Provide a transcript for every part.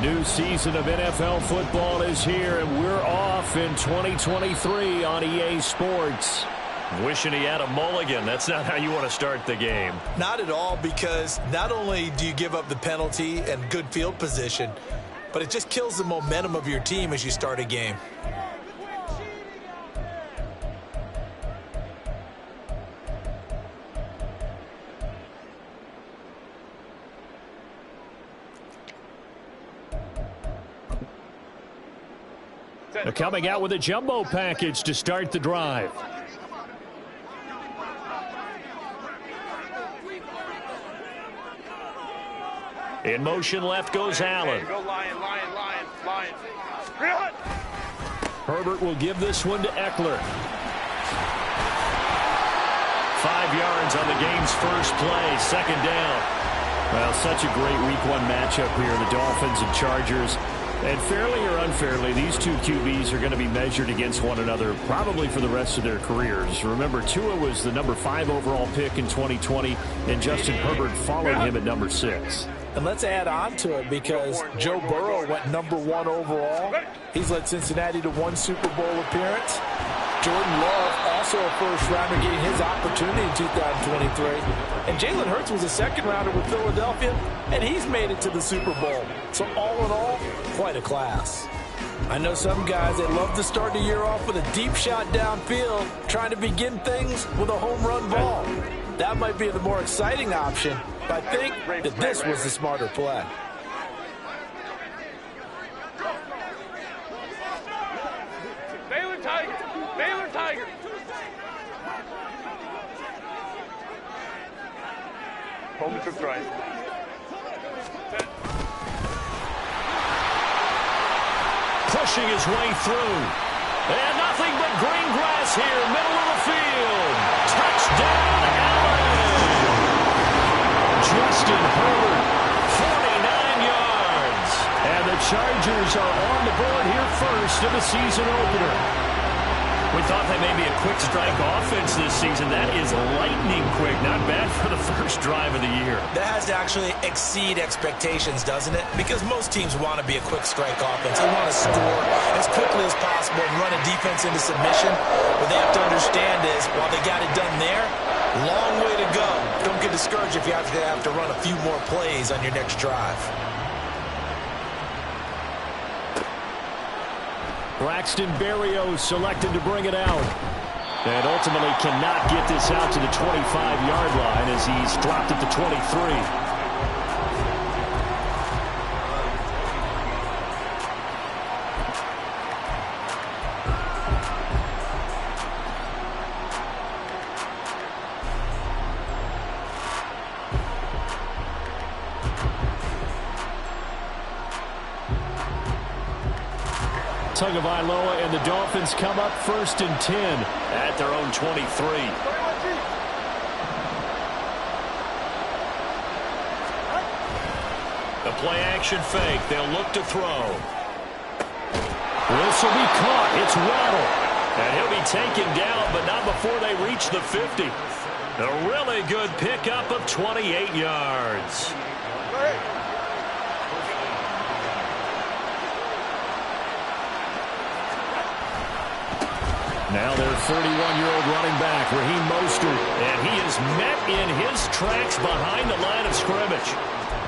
New season of NFL football is here, and we're off in 2023 on EA Sports. Wishing he had a mulligan. That's not how you want to start the game. Not at all, because not only do you give up the penalty and good field position, but it just kills the momentum of your team as you start a game. They're coming out with a jumbo package to start the drive. In motion left goes Allen. Go Lion. Herbert will give this one to Eckler. 5 yards on the game's first play, second down. Well, such a great week one matchup here, the Dolphins and Chargers. And fairly or unfairly, these two QBs are going to be measured against one another probably for the rest of their careers. Remember, Tua was the number 5 overall pick in 2020, and Justin Herbert followed him at number 6. And let's add on to it, because Joe Burrow went number 1 overall. He's led Cincinnati to 1 Super Bowl appearance. Jordan Love, also a first-rounder, getting his opportunity in 2023. And Jalen Hurts was a second-rounder with Philadelphia, and he's made it to the Super Bowl. So all in all, quite a class. I know some guys, they love to start the year off with a deep shot downfield, trying to begin things with a home run ball. That might be the more exciting option, but I think that this was the smarter play. Baylor Tiger. Hold it to right. Pushing his way through. And nothing but green grass here, middle of the field. Touchdown, Allen. Justin Herbert, 49 yards. And the Chargers are on the board here first in the season opener. We thought that may be a quick strike offense this season. That is lightning quick. Not bad for the first drive of the year. That has to actually exceed expectations, doesn't it? Because most teams want to be a quick strike offense. They want to score as quickly as possible and run a defense into submission. What they have to understand is, while they got it done there, long way to go. Don't get discouraged if you have to run a few more plays on your next drive. Braxton Berrios selected to bring it out. And ultimately cannot get this out to the 25-yard line as he's dropped at the 23. Tagovailoa and the Dolphins come up first and 10 at their own 23. The play action fake. They'll look to throw. This will be caught. It's Waddle. And he'll be taken down, but not before they reach the 50. A really good pickup of 28 yards. Now their 31-year-old running back, Raheem Mostert. And he is met in his tracks behind the line of scrimmage.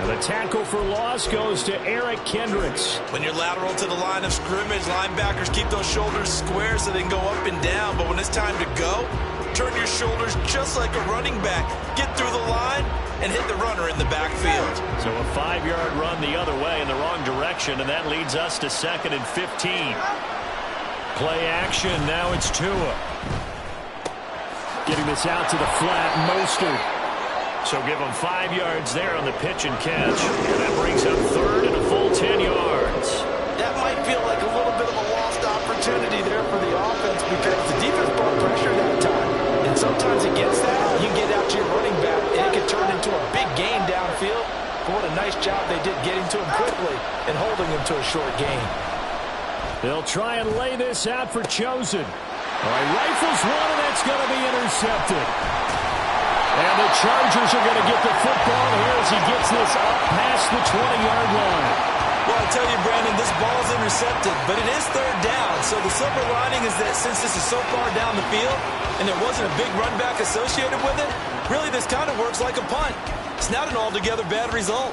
And the tackle for loss goes to Eric Kendricks. When you're lateral to the line of scrimmage, linebackers keep those shoulders square so they can go up and down. But when it's time to go, turn your shoulders just like a running back. Get through the line and hit the runner in the backfield. So a 5-yard run the other way in the wrong direction, and that leads us to 2nd and 15. Play action. Now it's Tua. Getting this out to the flat. Mostert. So give them 5 yards there on the pitch and catch. And that brings up 3rd and a full 10 yards. That might feel like a little bit of a lost opportunity there for the offense, because the defense brought pressure that time. And sometimes against that, you get out to your running back, and it can turn into a big gain downfield. But what a nice job they did getting to him quickly and holding him to a short gain. They'll try and lay this out for Chosen. All right, rifles one, and that's going to be intercepted. And the Chargers are going to get the football here as he gets this up past the 20-yard line. Well, I tell you, Brandon, this ball's intercepted, but it is third down. So the silver lining is that since this is so far down the field and there wasn't a big run back associated with it, really this kind of works like a punt. It's not an altogether bad result.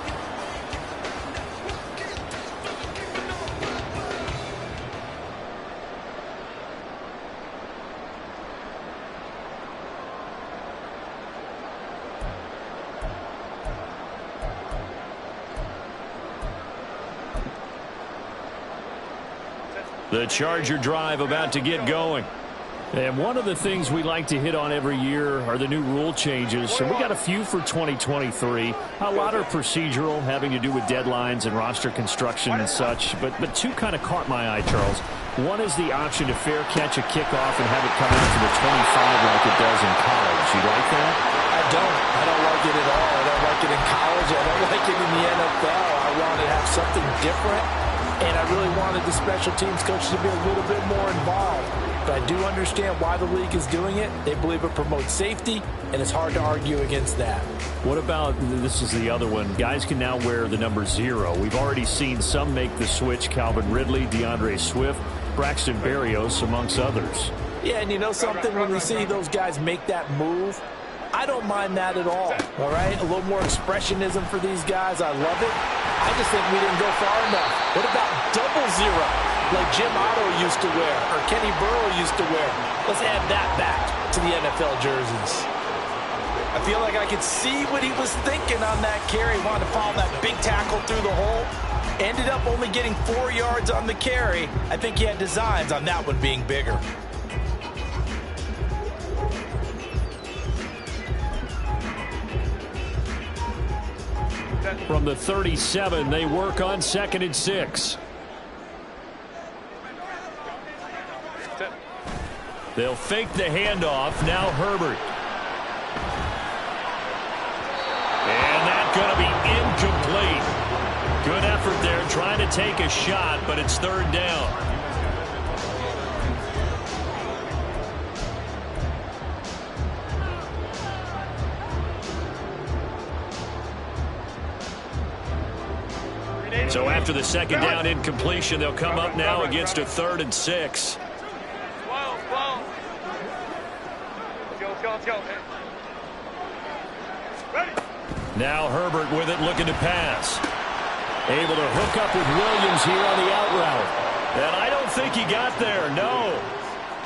The Charger drive about to get going. And one of the things we like to hit on every year are the new rule changes. And we got a few for 2023. A lot are procedural, having to do with deadlines and roster construction and such. But two kind of caught my eye, Charles. One is the option to fair catch a kickoff and have it come out to the 25 like it does in college. You like that? I don't like it at all. I don't like it in college. I don't like it in the NFL. I want to have something different. And I really wanted the special teams coaches to be a little bit more involved. But I do understand why the league is doing it. They believe it promotes safety, and it's hard to argue against that. What about, this is the other one, guys can now wear the number 0. We've already seen some make the switch, Calvin Ridley, DeAndre Swift, Braxton Berrios, amongst others. Yeah, and you know something? When we see those guys make that move, I don't mind that at all right? A little more expressionism for these guys. I love it. I just think we didn't go far enough. What about double 0, like Jim Otto used to wear or Kenny Burrow used to wear? Let's add that back to the NFL jerseys. I feel like I could see what he was thinking on that carry. Wanted to follow that big tackle through the hole. Ended up only getting 4 yards on the carry. I think he had designs on that one being bigger. From the 37, they work on 2nd and 6. They'll fake the handoff. Now Herbert. And that's going to be incomplete. Good effort there trying to take a shot, but it's 3rd down. So after the 2nd down incompletion, they'll come up now against a 3rd and 6. Let's go. Ready. Now Herbert with it, looking to pass. Able to hook up with Williams here on the out route. And I don't think he got there, no.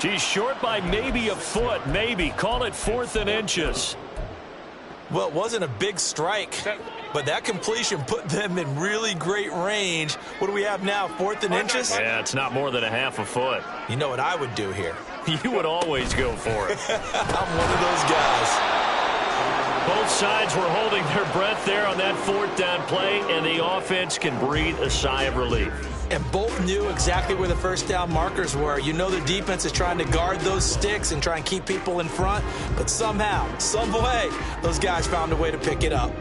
He's short by maybe a foot, maybe. Call it 4th and inches. Well, it wasn't a big strike, but that completion put them in really great range. What do we have now, 4th and inches? Yeah, it's not more than a half a foot. You know what I would do here? You would always go for it. I'm one of those guys. Both sides were holding their breath there on that 4th down play, and the offense can breathe a sigh of relief. And both knew exactly where the 1st down markers were. You know the defense is trying to guard those sticks and try and keep people in front, but somehow, some way, those guys found a way to pick it up.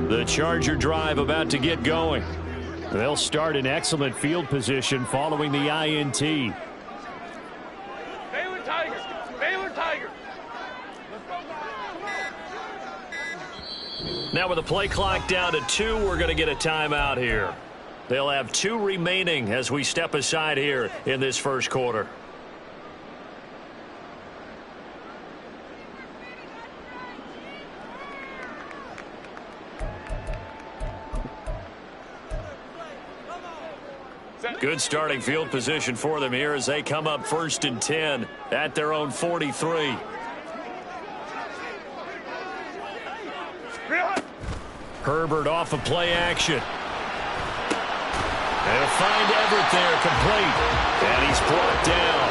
The Charger drive about to get going. They'll start in excellent field position following the INT. Baylor Tigers. Baylor Tigers. Now with the play clock down to 2, we're going to get a timeout here. They'll have 2 remaining as we step aside here in this 1st quarter. Good starting field position for them here as they come up 1st and 10 at their own 43. Herbert off of play action. They'll find Everett there complete. And he's brought down.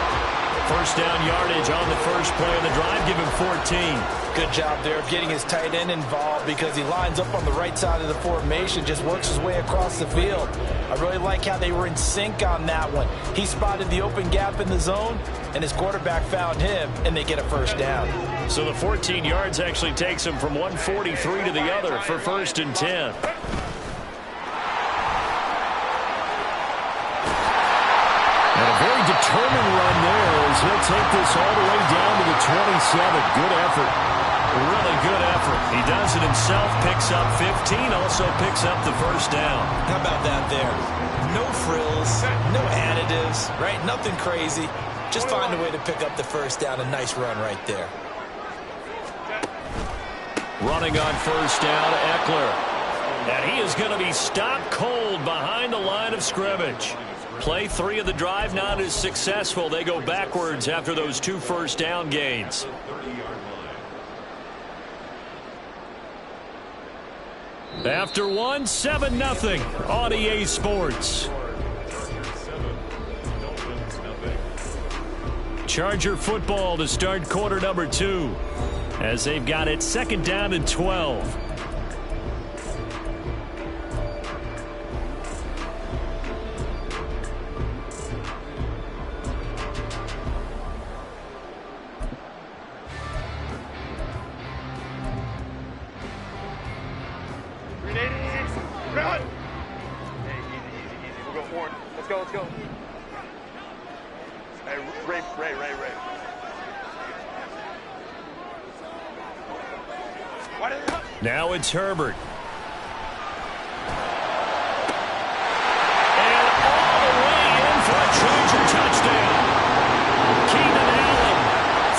1st down yardage on the 1st play of the drive. Give him 14. Good job there of getting his tight end involved because he lines up on the right side of the formation, just works his way across the field. I really like how they were in sync on that one. He spotted the open gap in the zone, and his quarterback found him, and they get a 1st down. So the 14 yards actually takes him from 143 to the other for 1st and 10. And a very determined run there as he'll take this all the way down to the 27. Good effort. Really good effort. He does it himself, picks up 15, also picks up the first down. How about that there? No frills, no additives, right? Nothing crazy. Just find a way to pick up the first down. A nice run right there. Running on first down, Eckler. And he is going to be stopped cold behind the line of scrimmage. Play 3 of the drive not as successful. They go backwards after those 2 first down gains. After 1, 7-0 on EA Sports. Charger football to start quarter number 2 as they've got it 2nd down and 12. Now it's Herbert. And all the way in for a Charger touchdown. Keenan Allen,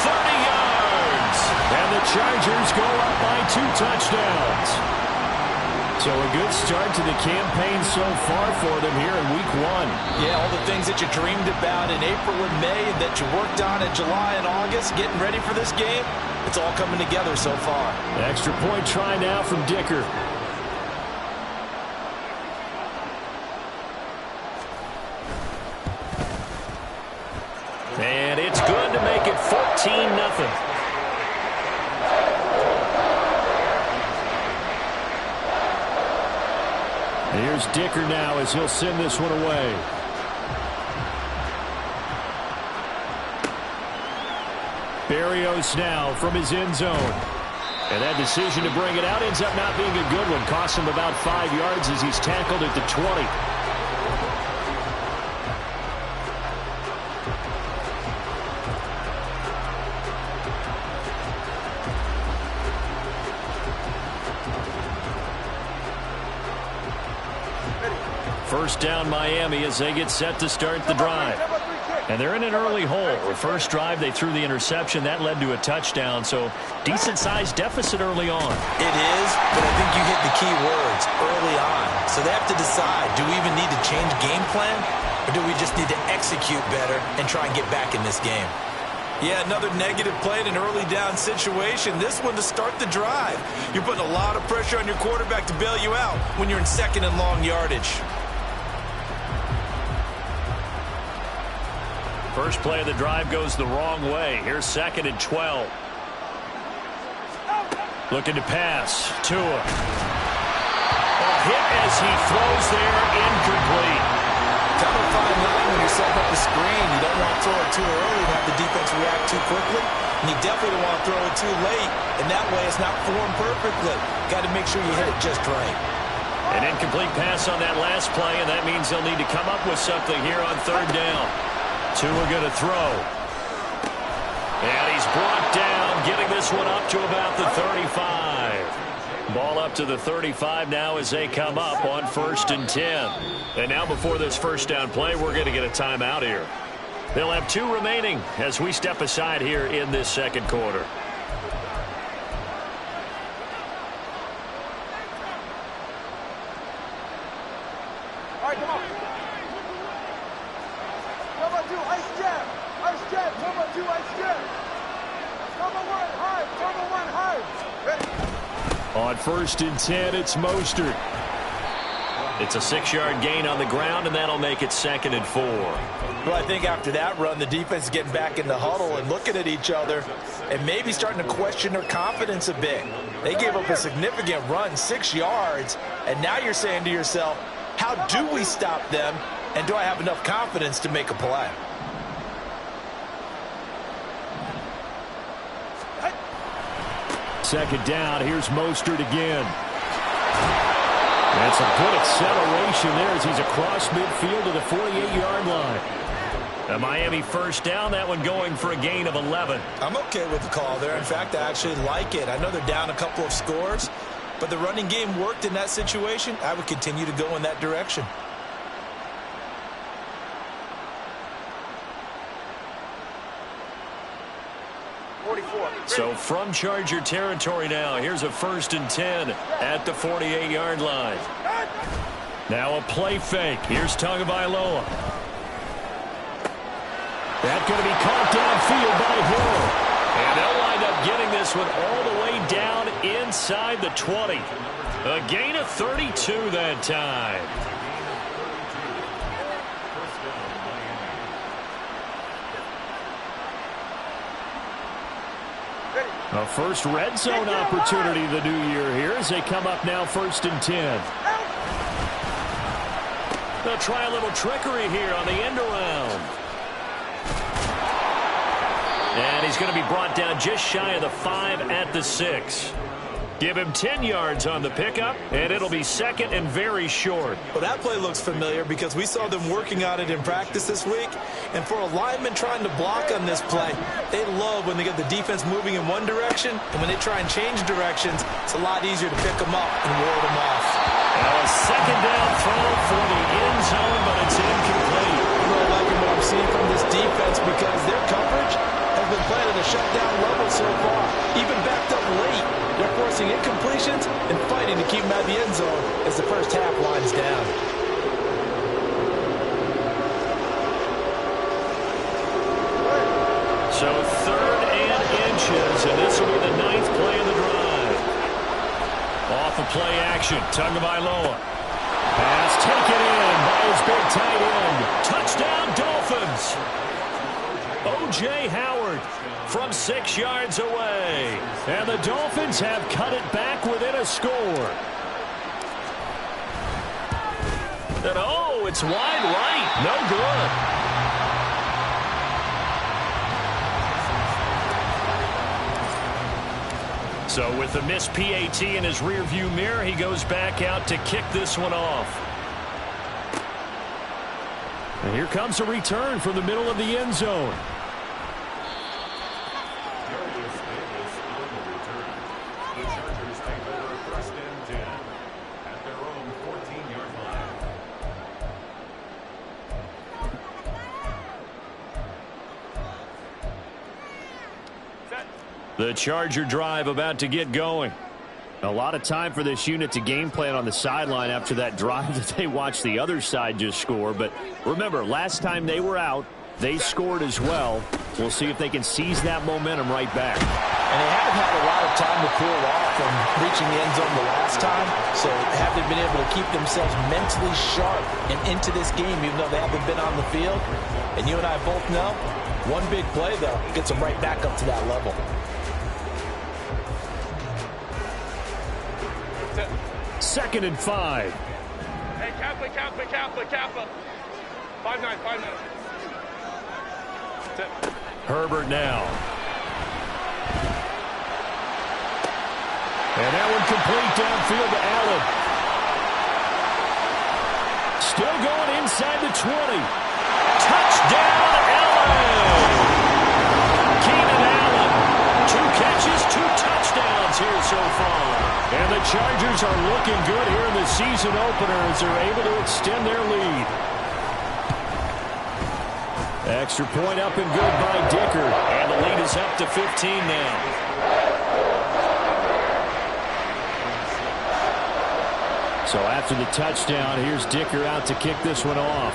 30 yards. And the Chargers go up by 2 touchdowns. So a good start to the campaign so far for them here in week 1. Yeah, all the things that you dreamed about in April and May and that you worked on in July and August, getting ready for this game, it's all coming together so far. Extra point try now from Dicker. And it's good to make it 14-0. Here's Dicker now as he'll send this one away. Berrios now from his end zone. And that decision to bring it out ends up not being a good one. Costs him about 5 yards as he's tackled at the 20. First down Miami as they get set to start the drive. And they're in an early hole. The first drive, they threw the interception. That led to a touchdown, so decent-sized deficit early on. It is, but I think you hit the key words, early on. So they have to decide, do we even need to change game plan, or do we just need to execute better and try and get back in this game? Yeah, another negative play in an early down situation. This one to start the drive. You're putting a lot of pressure on your quarterback to bail you out when you're in 2nd and long yardage. First play of the drive goes the wrong way. Here's 2nd and 12. Looking to pass. Tua. A hit as he throws there, incomplete. Kind of a fine line when you're setting up the screen. You don't want to throw it too early and have the defense react too quickly. And you definitely don't want to throw it too late. And that way it's not formed perfectly. Got to make sure you hit it just right. An incomplete pass on that last play, and that means they'll need to come up with something here on 3rd down. Tua going to throw. And he's brought down, getting this one up to about the 35. Ball up to the 35 now as they come up on 1st and 10. And now before this first down play, we're going to get a timeout here. They'll have 2 remaining as we step aside here in this 2nd quarter. All right, come on. Number 2, ice jab. Ice jab. Number 2, ice jab. Number 1, high. Number 1, high. Ready. On 1st and 10, it's Mostert. It's a 6-yard gain on the ground, and that'll make it 2nd and 4. Well, I think after that run, the defense is getting back in the huddle and looking at each other and maybe starting to question their confidence a bit. They gave up a significant run, 6 yards, and now you're saying to yourself, how do we stop them, and do I have enough confidence to make a play? Second down, here's Mostert again. That's a good acceleration there as he's across midfield to the 48-yard line. A Miami first down, that one going for a gain of 11. I'm okay with the call there. In fact, I actually like it. I know they're down a couple of scores, but the running game worked in that situation. I would continue to go in that direction. So from Charger territory now, here's a 1st and 10 at the 48-yard line. Now a play fake. Here's Tagovailoa. That's going to be caught downfield by Hill. And they'll wind up getting this one all the way down inside the 20. A gain of 32 that time. A first red zone opportunity the new year here as they come up now 1st and 10. They'll try a little trickery here on the end around. And he's going to be brought down just shy of the 5 at the 6. Give him 10 yards on the pickup, and it'll be 2nd and very short. Well, that play looks familiar because we saw them working on it in practice this week. And for a lineman trying to block on this play, they love when they get the defense moving in one direction, and when they try and change directions, it's a lot easier to pick them up and ward them off. Now a 2nd down throw for the end zone, but it's incomplete. I'm really liking what I'm seeing from this defense because their coverage has been playing at a shutdown level so far, even backed up late. They're forcing incompletions and fighting to keep them at the end zone as the first half winds down. So 3rd and inches, and this will be the 9th play of the drive. Off of play action, Tagovailoa. Pass taken in by his big tight end. Touchdown, Dolphins. O.J. Howard from 6 yards away. And the Dolphins have cut it back within a score. And oh, it's wide right. No good. So with the missed PAT in his rearview mirror, he goes back out to kick this one off. And here comes a return from the middle of the end zone. The Charger drive about to get going. A lot of time for this unit to game plan on the sideline after that drive that they watched the other side just score. But remember, last time they were out, they scored as well. We'll see if they can seize that momentum right back. And they haven't had a lot of time to cool off from reaching the end zone the last time. So have they been able to keep themselves mentally sharp and into this game, even though they haven't been on the field? And you and I both know, one big play, though, gets them right back up to that level. 2nd and 5. Hey, Kappa. 5-9. Herbert now. And that one complete downfield to Allen. Still going inside the 20. Touchdown, Allen! Keenan Allen. 2 catches, 2 touchdowns here so far. And the Chargers are looking good here in the season opener as they're able to extend their lead. Extra point up and good by Dicker. And the lead is up to 15 now. So after the touchdown, here's Dicker out to kick this one off.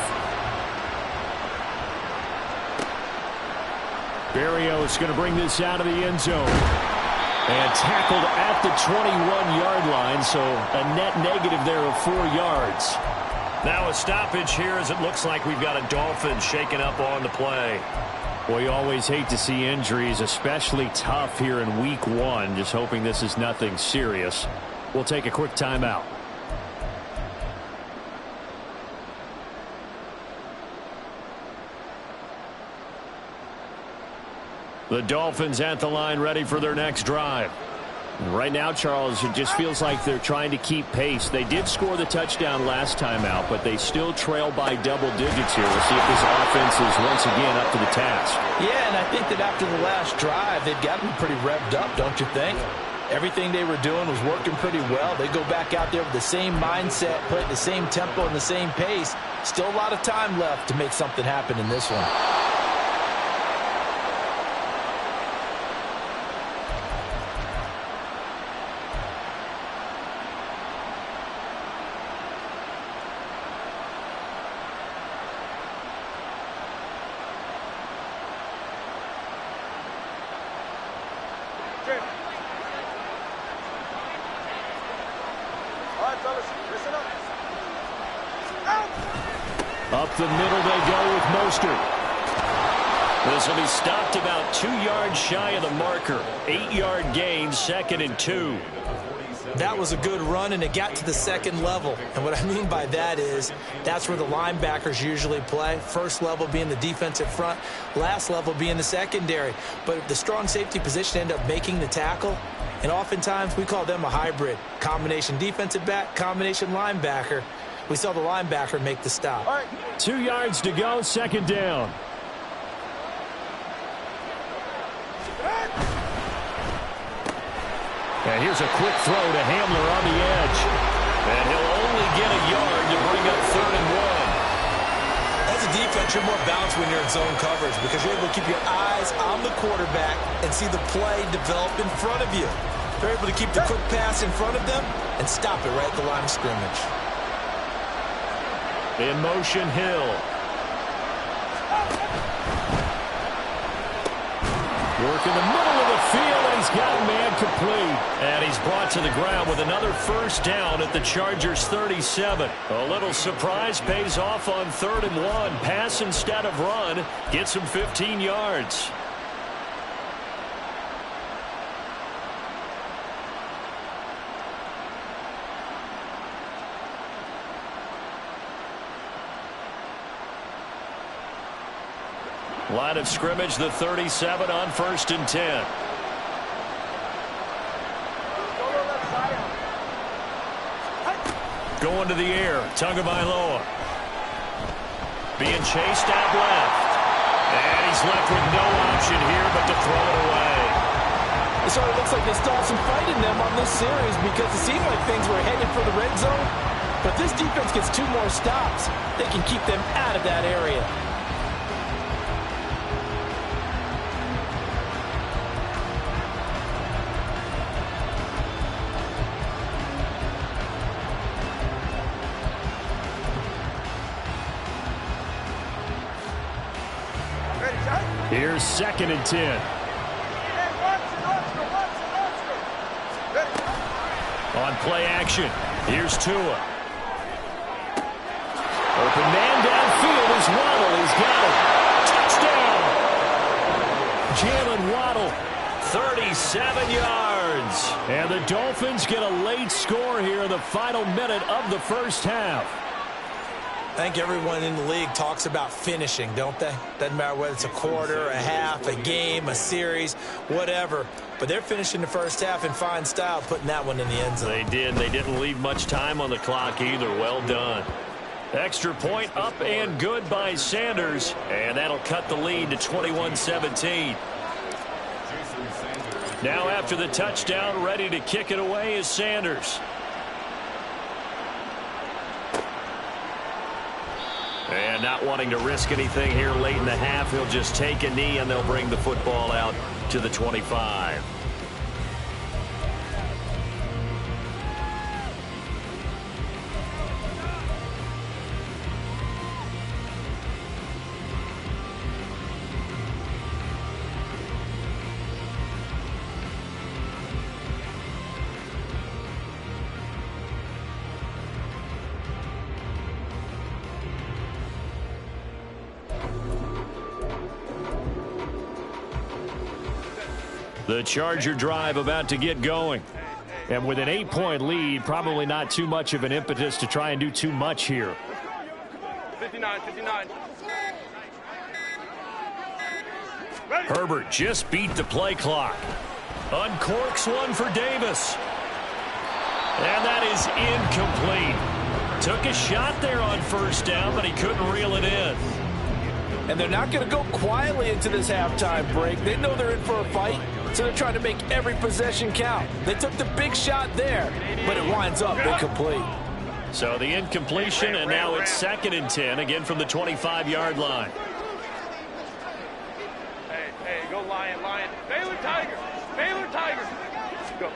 Berrios going to bring this out of the end zone. And tackled at the 21-yard line, so a net negative there of 4 yards. Now a stoppage here as it looks like we've got a Dolphin shaking up on the play. Well, you always hate to see injuries, especially tough here in week 1. Just hoping this is nothing serious. We'll take a quick timeout. The Dolphins at the line ready for their next drive. Right now, Charles, it just feels like they're trying to keep pace. They did score the touchdown last time out, but they still trail by double digits here. We'll see if this offense is once again up to the task. Yeah, and I think that after the last drive, they've got to be pretty revved up, don't you think? Everything they were doing was working pretty well. They go back out there with the same mindset, play at the same tempo and the same pace. Still a lot of time left to make something happen in this one. Up the middle they go with Mostert. This will be stopped about 2 yards shy of the marker. 8-yard gain, 2nd and 2. That was a good run, and it got to the second level. And what I mean by that is that's where the linebackers usually play. First level being the defensive front, last level being the secondary. But the strong safety position ended up making the tackle, and oftentimes we call them a hybrid. Combination defensive back, combination linebacker. We saw the linebacker make the stop. 2 yards to go, 2nd down. And here's a quick throw to Hamler on the edge. And he'll only get a yard to bring up 3rd and 1. As a defense, you're more balanced when you're in zone coverage because you're able to keep your eyes on the quarterback and see the play develop in front of you. They're able to keep the quick pass in front of them and stop it right at the line of scrimmage. In motion, Hill. Work in the middle of the field, and he's got a man complete. And he's brought to the ground with another 1st down at the Chargers' 37. A little surprise pays off on 3rd and 1. Pass instead of run. Gets him 15 yards. Line of scrimmage, the 37 on 1st and 10. Going to the air, Tagovailoa. Being chased out left. And he's left with no option here but to throw it away. It sort of looks like they still have some fight in them on this series because it seemed like things were headed for the red zone. But this defense gets 2 more stops. They can keep them out of that area. Here's 2nd and 10. On play action, here's Tua. Open man downfield is Waddle. He's got it. Touchdown! Jalen Waddle. 37 yards. And the Dolphins get a late score here in the final minute of the 1st half. I think everyone in the league talks about finishing, don't they? Doesn't matter whether it's a quarter, a half, a game, a series, whatever. But they're finishing the 1st half in fine style, putting that one in the end zone. They did. They didn't leave much time on the clock either. Well done. Extra point up and good by Sanders. And that'll cut the lead to 21-17. Now after the touchdown, ready to kick it away is Sanders. And not wanting to risk anything here late in the half, he'll just take a knee and they'll bring the football out to the 25. The Charger drive about to get going. And with an 8-point lead, probably not too much of an impetus to try and do too much here. 59. Herbert just beat the play clock. Uncorks one for Davis. And that is incomplete. Took a shot there on first down, but he couldn't reel it in. And they're not going to go quietly into this halftime break. They know they're in for a fight, so they're trying to make every possession count. They took the big shot there, but it winds up incomplete. So the incompletion, and now it's 2nd and 10, again from the 25-yard line. Hey, go Lion. Baylor Tigers. Go.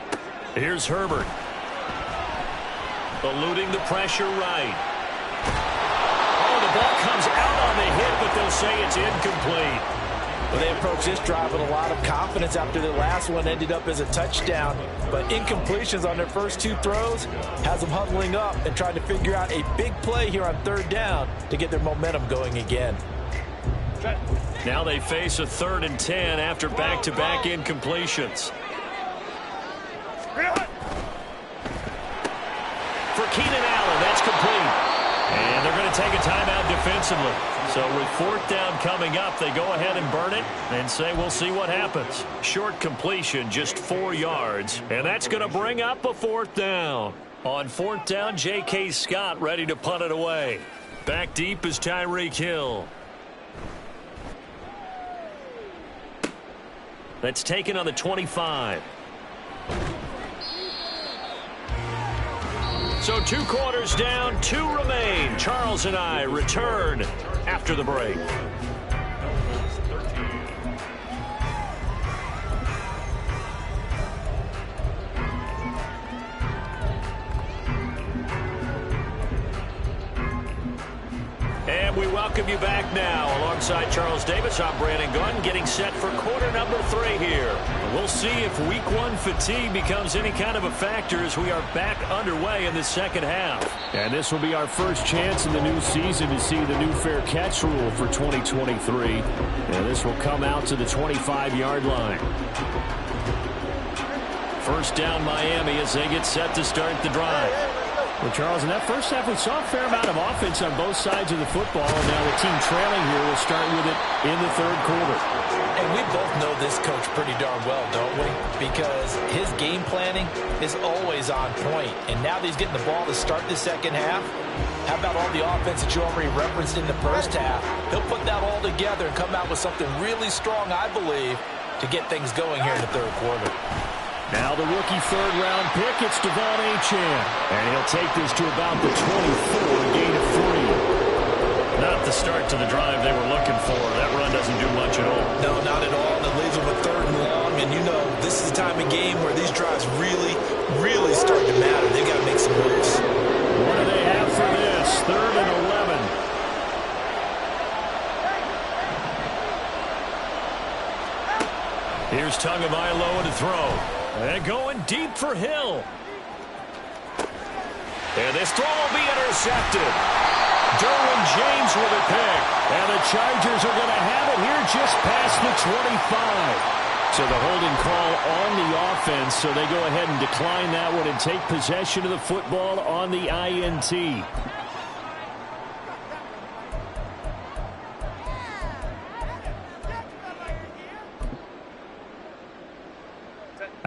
Here's Herbert. Eluding the pressure right. Oh, the ball comes out on the hit, but they'll say it's incomplete. Well, they approached this drive with a lot of confidence after the last one ended up as a touchdown. But incompletions on their first 2 throws has them huddling up and trying to figure out a big play here on 3rd down to get their momentum going again. Now they face a 3rd and 10 after back-to-back incompletions. For Keenan Allen, that's complete. And they're going to take a timeout defensively. So with 4th down coming up, they go ahead and burn it and say we'll see what happens. Short completion, just 4 yards. And that's going to bring up a 4th down. On 4th down, J.K. Scott ready to punt it away. Back deep is Tyreek Hill. That's taken on the 25. So 2 quarters down, 2 remain. Charles and I return after the break. And we welcome you back now. Alongside Charles Davis, I'm Brandon Gunn, getting set for quarter number 3 here. We'll see if week 1 fatigue becomes any kind of a factor as we are back underway in the second half. And this will be our first chance in the new season to see the new fair catch rule for 2023. And this will come out to the 25-yard line. First down Miami as they get set to start the drive. Well, Charles, in that first half, we saw a fair amount of offense on both sides of the football, and now the team trailing here will start with it in the 3rd quarter. And we both know this coach pretty darn well, don't we? Because his game planning is always on point. And now that he's getting the ball to start the second half, how about all the offense that you already referenced in the first half? He'll put that all together and come out with something really strong, I believe, to get things going here in the 3rd quarter. Now the rookie 3rd-round pick, it's Devon Achane. And he'll take this to about the 24, gain of 3. Not the start to the drive they were looking for. That run doesn't do much at all. No, not at all. It leaves them with 3rd and long. And you know, this is the time of game where these drives really start to matter. They've got to make some moves. What do they have for this? 3rd and 11. Here's Tagovailoa to throw. And going deep for Hill. And this throw will be intercepted. Derwin James with a pick. And the Chargers are going to have it here just past the 25. So the holding call on the offense, so they go ahead and decline that one and take possession of the football on the INT.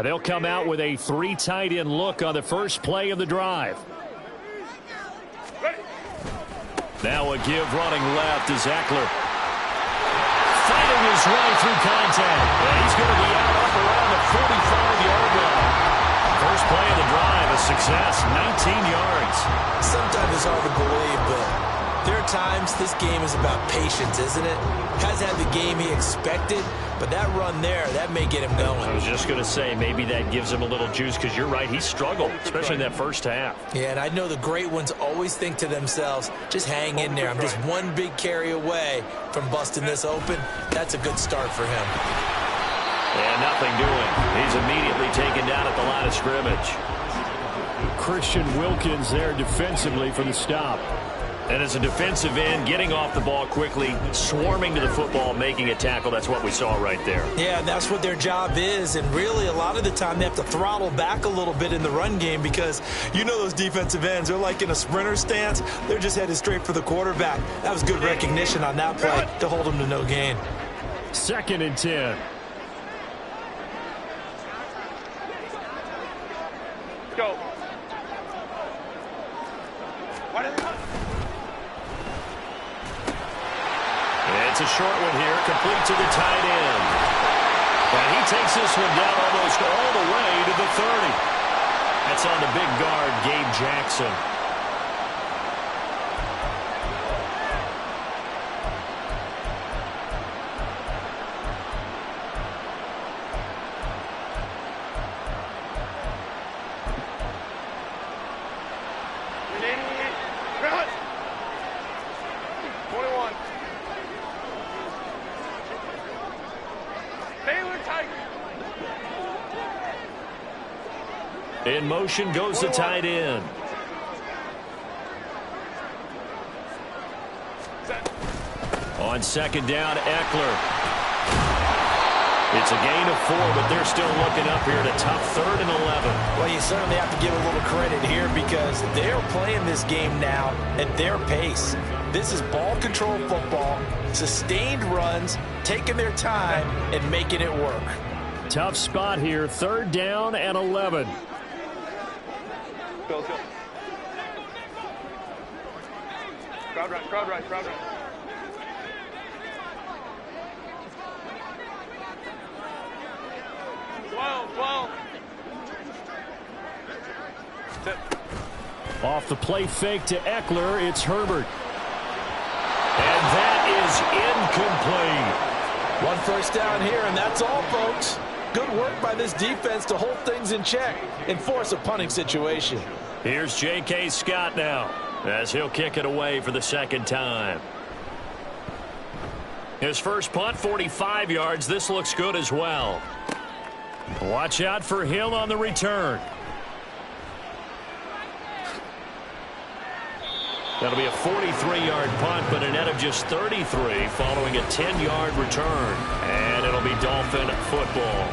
They'll come out with a 3 tight end look on the first play of the drive. Now a give running left is Eckler. Fighting his way through contact. And he's going to be out up around the 45-yard line. First play of the drive, a success, 19 yards. Sometimes it's hard to believe, but there are times this game is about patience, isn't it? Has had the game he expected, but that run there, that may get him going. I was just going to say, maybe that gives him a little juice, because you're right, he struggled, especially in that first half. Yeah, and I know the great ones always think to themselves, just hang in there. I'm just one big carry away from busting this open. That's a good start for him. And nothing doing. He's immediately taken down at the line of scrimmage. Christian Wilkins there defensively for the stop. And as a defensive end, getting off the ball quickly, swarming to the football, making a tackle, that's what we saw right there. Yeah, that's what their job is, and really a lot of the time they have to throttle back a little bit in the run game because you know those defensive ends, they're like in a sprinter stance. They're just headed straight for the quarterback. That was good recognition on that play to hold them to no gain. 2nd and 10. Go. It's a short one here, complete to the tight end. And he takes this one down almost all the way to the 30. That's on the big guard, Gabe Jackson. In motion goes the tight end. On second down, Eckler. It's a gain of 4, but they're still looking up here at a tough 3rd and 11. Well, you certainly have to give a little credit here because they're playing this game now at their pace. This is ball control football, sustained runs, taking their time and making it work. Tough spot here, 3rd down and 11. Go, go. Crowd right, crowd right, crowd right. Off the play fake to Eckler, it's Herbert. And that is incomplete. 1 first down here, and that's all, folks. Good work by this defense to hold things in check and force a punting situation. Here's J.K. Scott now, as he'll kick it away for the 2nd time. His first punt, 45 yards. This looks good as well. Watch out for Hill on the return. That'll be a 43-yard punt, but a net of just 33 following a 10-yard return. And it'll be Dolphin football.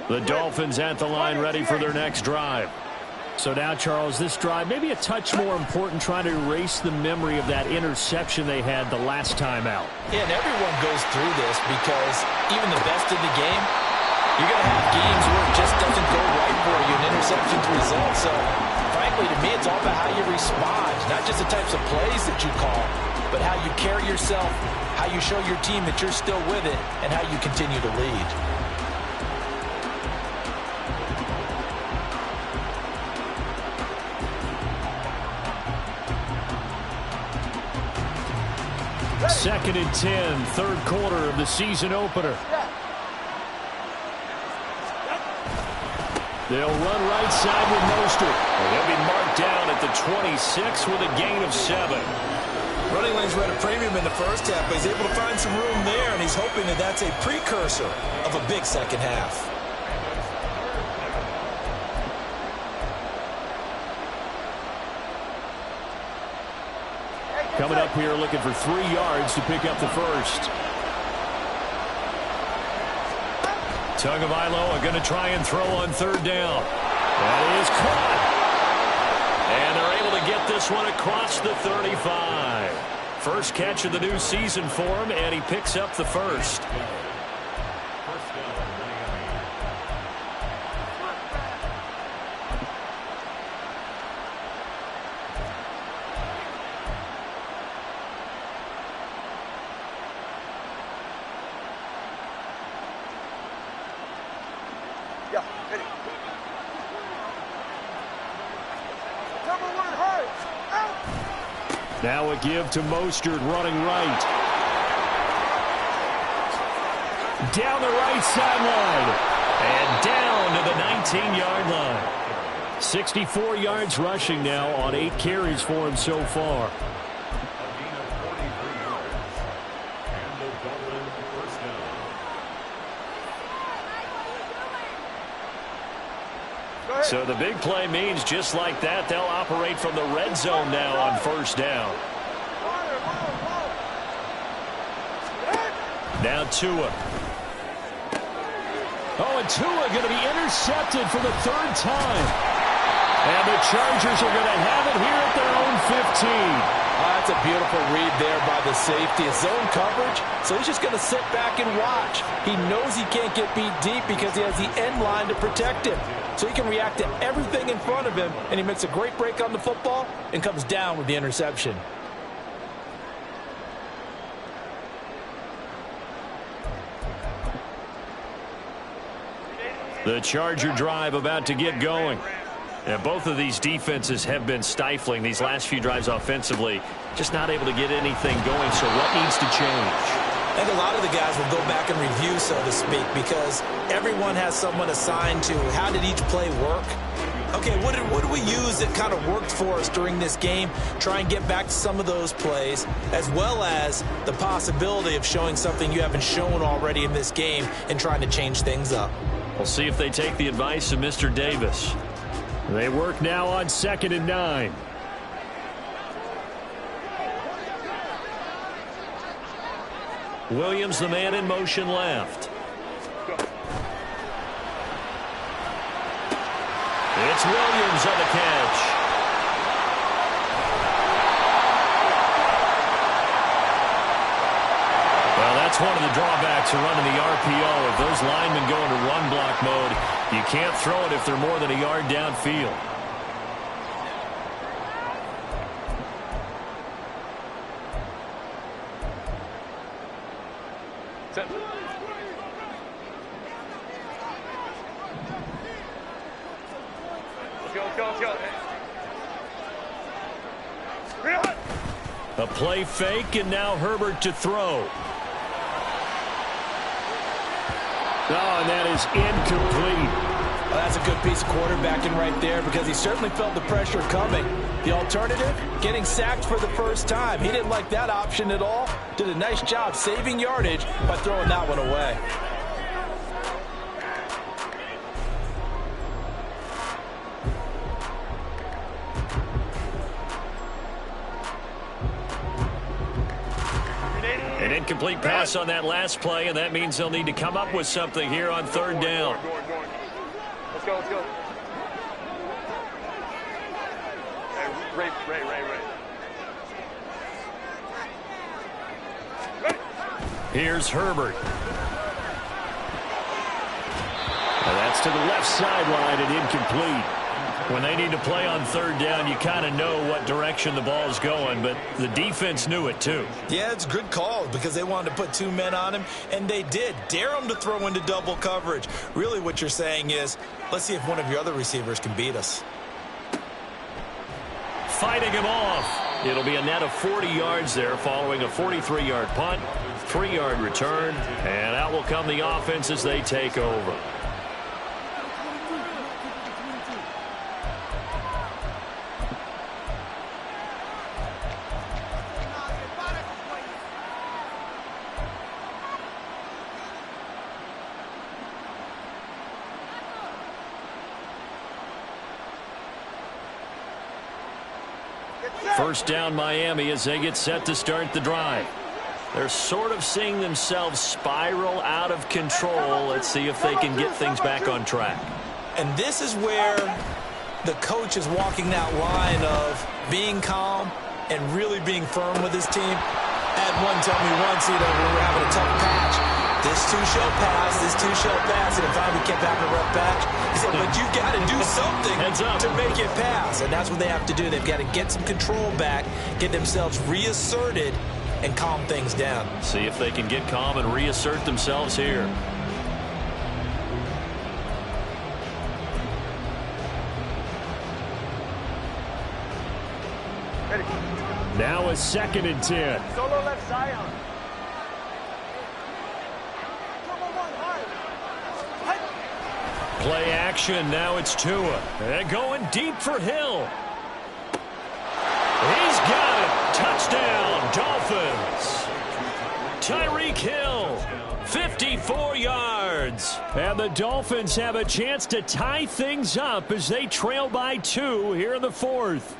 The Dolphins at the line ready for their next drive. So now, Charles, this drive maybe a touch more important, trying to erase the memory of that interception they had the last time out. Yeah, and everyone goes through this because even the best in the game, you're going to have games where it just doesn't go right for you, and interceptions result. So, frankly, to me, it's all about how you respond, not just the types of plays that you call, but how you carry yourself, how you show your team that you're still with it, and how you continue to lead. Second and 10, 3rd quarter of the season opener. They'll run right side with Mostert. They'll be marked down at the 26 with a gain of 7. Running lanes were at a premium in the first half, but he's able to find some room there, and he's hoping that that's a precursor of a big second half. Coming up here looking for 3 yards to pick up the first. Tagovailoa are going to try and throw on 3rd down. That is caught. And they're able to get this one across the 35. First catch of the new season for him, and he picks up the first. Now a give to Mostert running right. Down the right sideline. And down to the 19-yard line. 64 yards rushing now on 8 carries for him so far. So the big play means just like that, they'll operate from the red zone now on 1st down. Now Tua. Oh, and Tua going to be intercepted for the third time. And the Chargers are going to have it here at their own 15. That's a beautiful read there by the safety. It's zone coverage, so he's just going to sit back and watch. He knows he can't get beat deep because he has the end line to protect him. So he can react to everything in front of him, and he makes a great break on the football and comes down with the interception. The Charger drive about to get going. And both of these defenses have been stifling these last few drives offensively. Just not able to get anything going, so what needs to change? I think a lot of the guys will go back and review, so to speak, because everyone has someone assigned to how did each play work. Okay, what did we use that kind of worked for us during this game? Try and get back to some of those plays, as well as the possibility of showing something you haven't shown already in this game and trying to change things up. We'll see if they take the advice of Mr. Davis. They work now on 2nd and 9. Williams, the man in motion left. It's Williams on the catch. Well, that's one of the drawbacks of running the RPO. If those linemen go into run block mode, you can't throw it if they're more than a yard downfield. A play fake, and now Herbert to throw. Oh, and that is incomplete. Well, that's a good piece of quarterbacking right there because he certainly felt the pressure coming. The alternative, getting sacked for the first time. He didn't like that option at all. Did a nice job saving yardage by throwing that one away. An incomplete pass on that last play, and that means they'll need to come up with something here on 3rd down. Let's go, let's go. Ray. Here's Herbert. And that's to the left sideline and incomplete. When they need to play on 3rd down, you kind of know what direction the ball is going, but the defense knew it too. Yeah, it's a good call because they wanted to put 2 men on him, and they did. Dare him to throw into double coverage. Really what you're saying is, let's see if one of your other receivers can beat us. Fighting him off. It'll be a net of 40 yards there following a 43-yard punt, 3-yard return, and out will come the offense as they take over. First down Miami as they get set to start the drive. They're sort of seeing themselves spiral out of control. Let's see if they can get things back on track. And this is where the coach is walking that line of being calm and really being firm with his team. I had one tell me once, when we were having a tough patch, this too shall pass, this too shall pass, and finally we kept having a rough patch. He said, but you've got to do something to make it pass, and that's what they have to do. They've got to get some control back, get themselves reasserted, and calm things down. See if they can get calm and reassert themselves here. Now a 2nd and 10. Solo left Zion. Play action. Now it's Tua. And going deep for Hill. He's got it. Touchdown, Dolphins. Tyreek Hill, 54 yards. And the Dolphins have a chance to tie things up as they trail by 2 here in the 4th.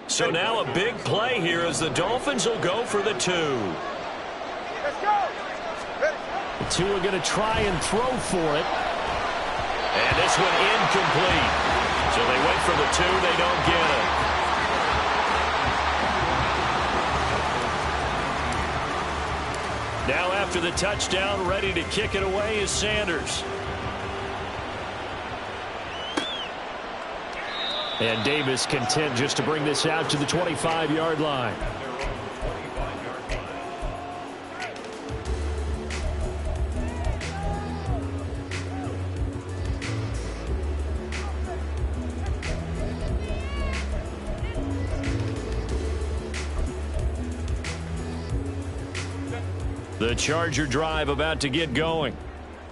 So now a big play here as the Dolphins will go for the 2. Let's go. The two are going to try and throw for it. And this one incomplete. So they wait for the two. They don't get it. Now after the touchdown, ready to kick it away is Sanders. And Davis content just to bring this out to the 25-yard line. The Charger drive about to get going.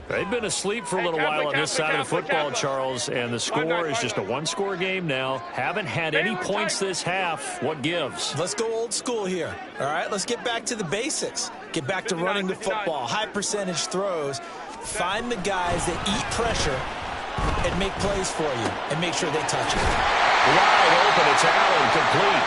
They've been asleep for a little while on this side of the football, Charles, and the score is just a one-score game now. Haven't had any points this half. What gives? Let's go old school here. All right, let's get back to the basics. Get back to running the football, high percentage throws. Find the guys that eat pressure and make plays for you and make sure they touch it. Wide open, it's Allen, complete.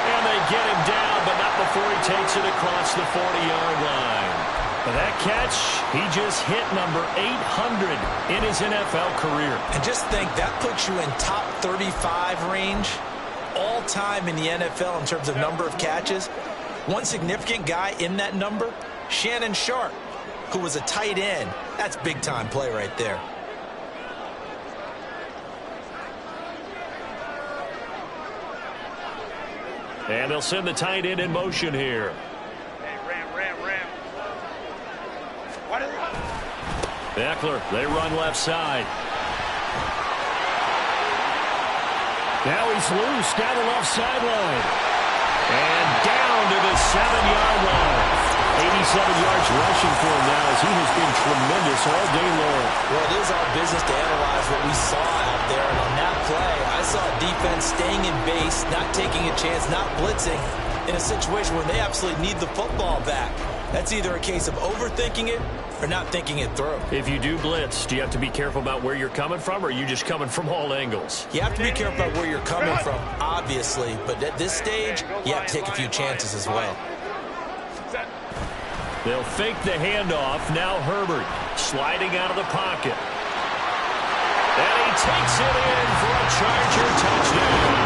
And they get him down, but not before he takes it across the 40-yard line. For that catch, he just hit number 800 in his NFL career. And just think, that puts you in top 35 range all time in the NFL in terms of number of catches. One significant guy in that number, Shannon Sharp, who was a tight end. That's big-time play right there. And they'll send the tight end in motion here. Hey, Ram. What is it? Eckler, they run left side. Now he's loose down the left sideline. And down to the 7-yard line. 87 yards rushing for him now as he has been tremendous all day long. Well, it is our business to analyze what we saw out there. And on that play, I saw a defense staying in base, not taking a chance, not blitzing in a situation where they absolutely need the football back. That's either a case of overthinking it or not thinking it through. If you do blitz, do you have to be careful about where you're coming from, or are you just coming from all angles? You have to be careful about where you're coming from, obviously. But at this stage, you have to take a few chances as well. They'll fake the handoff. Now Herbert sliding out of the pocket. And he takes it in for a Charger touchdown.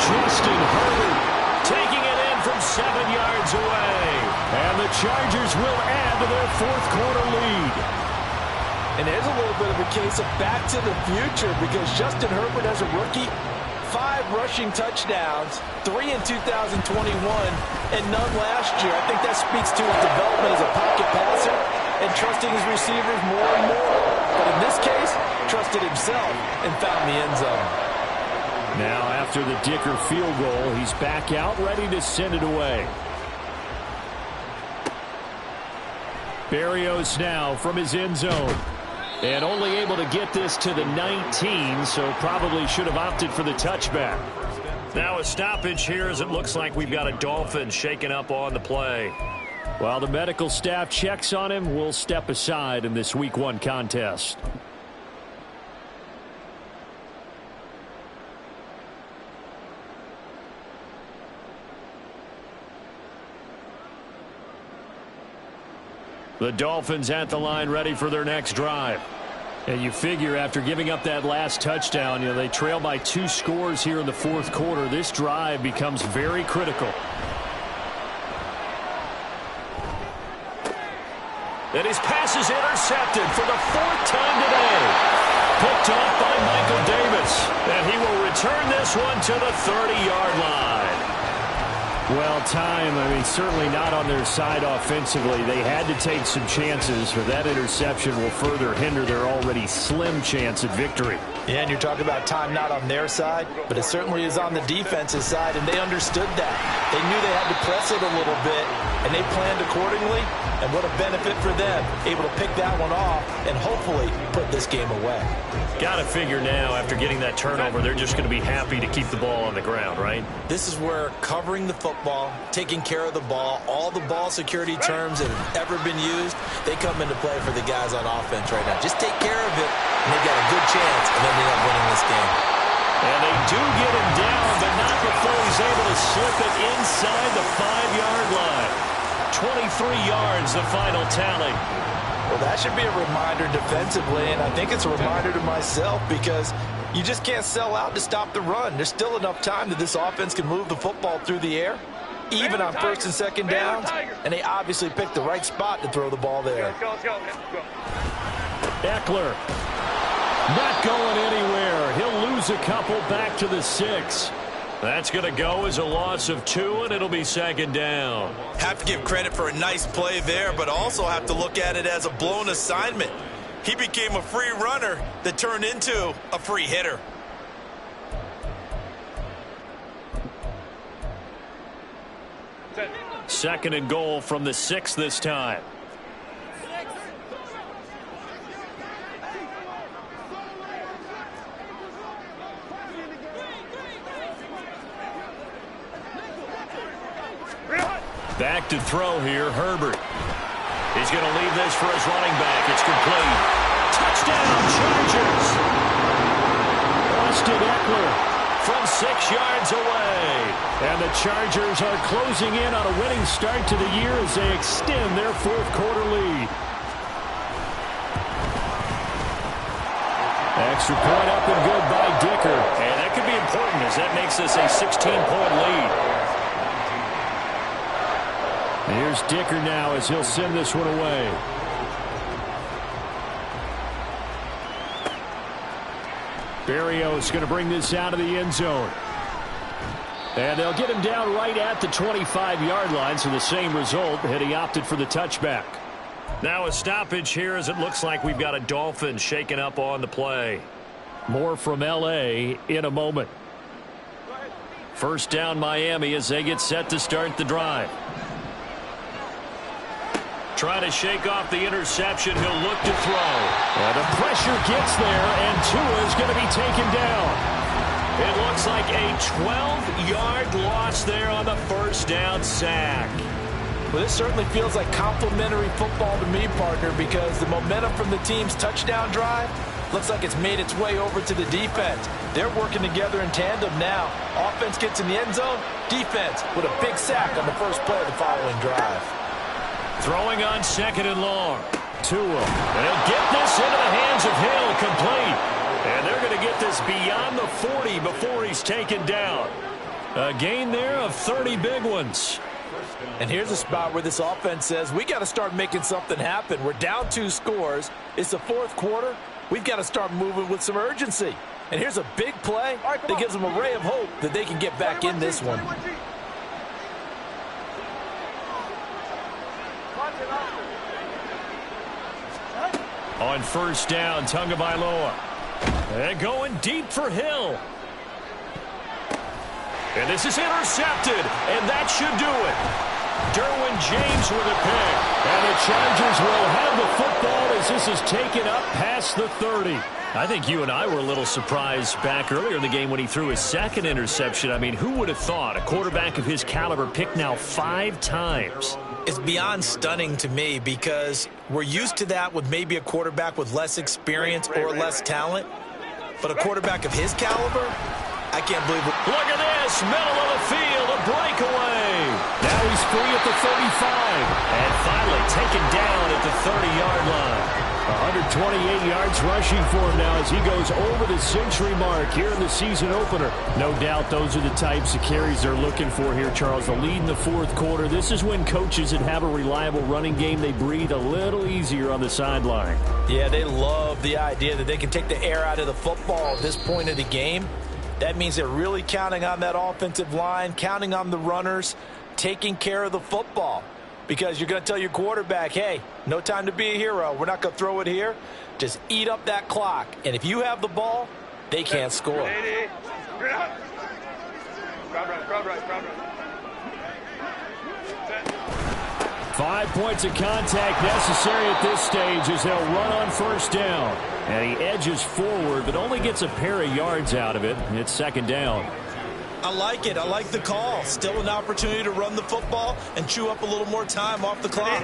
Justin Herbert taking it in from 7 yards away. And the Chargers will add to their fourth quarter lead. And there's a little bit of a case of back to the future because Justin Herbert as a rookie, 5 rushing touchdowns, 3 in 2021, and none last year. I think that speaks to his development as a pocket passer and trusting his receivers more and more. But in this case, trusted himself and found the end zone. Now after the Dicker field goal, he's back out ready to send it away. Berrios now from his end zone. And only able to get this to the 19, so probably should have opted for the touchback. Now a stoppage here as it looks like we've got a Dolphin shaking up on the play. While the medical staff checks on him, we'll step aside in this Week 1 contest. The Dolphins at the line ready for their next drive. And you figure after giving up that last touchdown, they trail by 2 scores here in the fourth quarter. This drive becomes very critical. And his pass is intercepted for the 4th time today. Picked off by Michael Davis. And he will return this one to the 30-yard line. Well, certainly not on their side offensively. They had to take some chances, but that interception will further hinder their already slim chance at victory. Yeah, and you're talking about time not on their side, but it certainly is on the defensive side, and they understood that. They knew they had to press it a little bit, and they planned accordingly, and what a benefit for them, able to pick that one off and hopefully put this game away. Got to figure now, after getting that turnover, they're just going to be happy to keep the ball on the ground, right? This is where covering the football, taking care of the ball, all the ball security terms that have ever been used, they come into play for the guys on offense right now. Just take care of it, and they've got a good chance of ending up winning this game. And they do get him down, but not before he's able to slip it inside the 5-yard line. yards, the final tally. Well, that should be a reminder defensively, and I think it's a reminder to myself because you just can't sell out to stop the run. There's still enough time that this offense can move the football through the air, even on first and second downs, and they obviously picked the right spot to throw the ball there. Eckler not going anywhere. He'll lose a couple back to the 6. That's going to go as a loss of 2, and it'll be second down. Have to give credit for a nice play there, but also have to look at it as a blown assignment. He became a free runner that turned into a free hitter. Second and goal from the 6 this time. Back to throw here, Herbert. He's going to leave this for his running back. It's complete. Touchdown, Chargers. Austin Eckler from 6 yards away. And the Chargers are closing in on a winning start to the year as they extend their fourth quarter lead. Extra point up and good by Dicker. And that could be important as that makes this a 16-point lead. Here's Dicker now as he'll send this one away. Berrios going to bring this out of the end zone. And they'll get him down right at the 25-yard line, so the same result, had he opted for the touchback. Now a stoppage here as it looks like we've got a Dolphin shaking up on the play. More from L.A. in a moment. First down Miami as they get set to start the drive. Trying to shake off the interception. He'll look to throw. And the pressure gets there, and Tua is going to be taken down. It looks like a 12-yard loss there on the first down sack. Well, this certainly feels like complimentary football to me, partner, because the momentum from the team's touchdown drive looks like it's made its way over to the defense. They're working together in tandem now. Offense gets in the end zone. Defense with a big sack on the first play of the following drive. Throwing on second and long. Tua. And he'll get this into the hands of Hill, complete. And they're going to get this beyond the 40 before he's taken down. A gain there of 30 big ones. And here's a spot where this offense says, we got to start making something happen. We're down 2 scores. It's the fourth quarter. We've got to start moving with some urgency. And here's a big play that gives them a ray of hope that they can get back in this one. On first down, Tagovailoa. And going deep for Hill. And this is intercepted, and that should do it. Derwin James with a pick. And the Chargers will have the football as this is taken up past the 30. I think you and I were a little surprised back earlier in the game when he threw his second interception. I mean, who would have thought a quarterback of his caliber picked now 5 times? It's beyond stunning to me because we're used to that with maybe a quarterback with less experience or less talent. But a quarterback of his caliber, I can't believe it. Look at this, middle of the field, a breakaway. Now he's free at the 35. And finally taken down at the 30-yard line. 128 yards rushing for him now as he goes over the century mark here in the season opener. No doubt those are the types of carries they're looking for here, Charles. The lead in the fourth quarter. This is when coaches that have a reliable running game, they breathe a little easier on the sideline. Yeah, they love the idea that they can take the air out of the football at this point of the game. That means they're really counting on that offensive line, counting on the runners, taking care of the football. Because you're going to tell your quarterback, hey, no time to be a hero. We're not going to throw it here. Just eat up that clock. And if you have the ball, they can't score. 5 points of contact necessary at this stage as they'll run on first down. And he edges forward, but only gets a pair of yards out of it. It's second down. I like it. I like the call. Still an opportunity to run the football and chew up a little more time off the clock.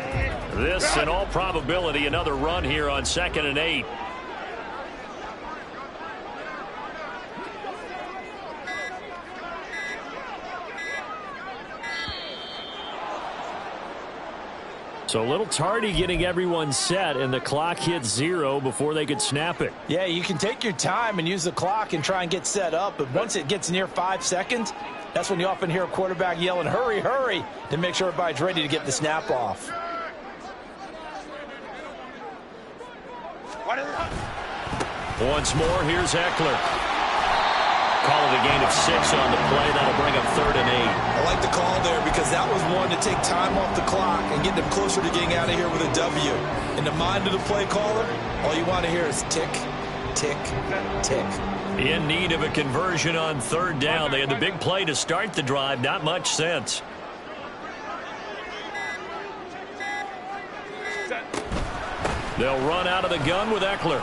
This, in all probability, another run here on 2nd and 8. So a little tardy getting everyone set, and the clock hits 0 before they could snap it. Yeah, you can take your time and use the clock and try and get set up, but once it gets near 5 seconds, that's when you often hear a quarterback yelling, hurry, hurry, to make sure everybody's ready to get the snap off. Once more, here's Eckler. Call it a gain of 6 on the play. That'll bring up 3rd and 8. I like the call there because that was one to take time off the clock and get them closer to getting out of here with a W. In the mind of the play caller, all you want to hear is tick, tick, tick. In need of a conversion on 3rd down. They had the big play to start the drive. Not much sense. They'll run out of the gun with Eckler.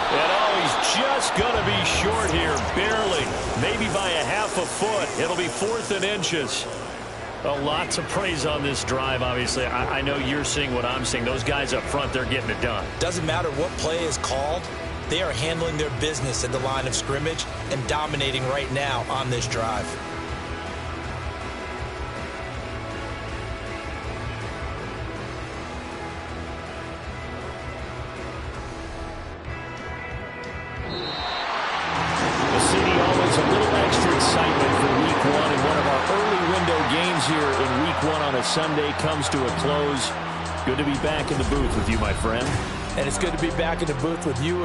And he's just going to be short here, barely, maybe by a half a foot. It'll be 4th and inches. Well, lots of praise on this drive, obviously. I know you're seeing what I'm seeing. Those guys up front, they're getting it done. Doesn't matter what play is called. They are handling their business at the line of scrimmage and dominating right now on this drive. A little extra excitement for week 1, and one of our early window games here in week 1 on a Sunday comes to a close. Good to be back in the booth with you, my friend. And it's good to be back in the booth with you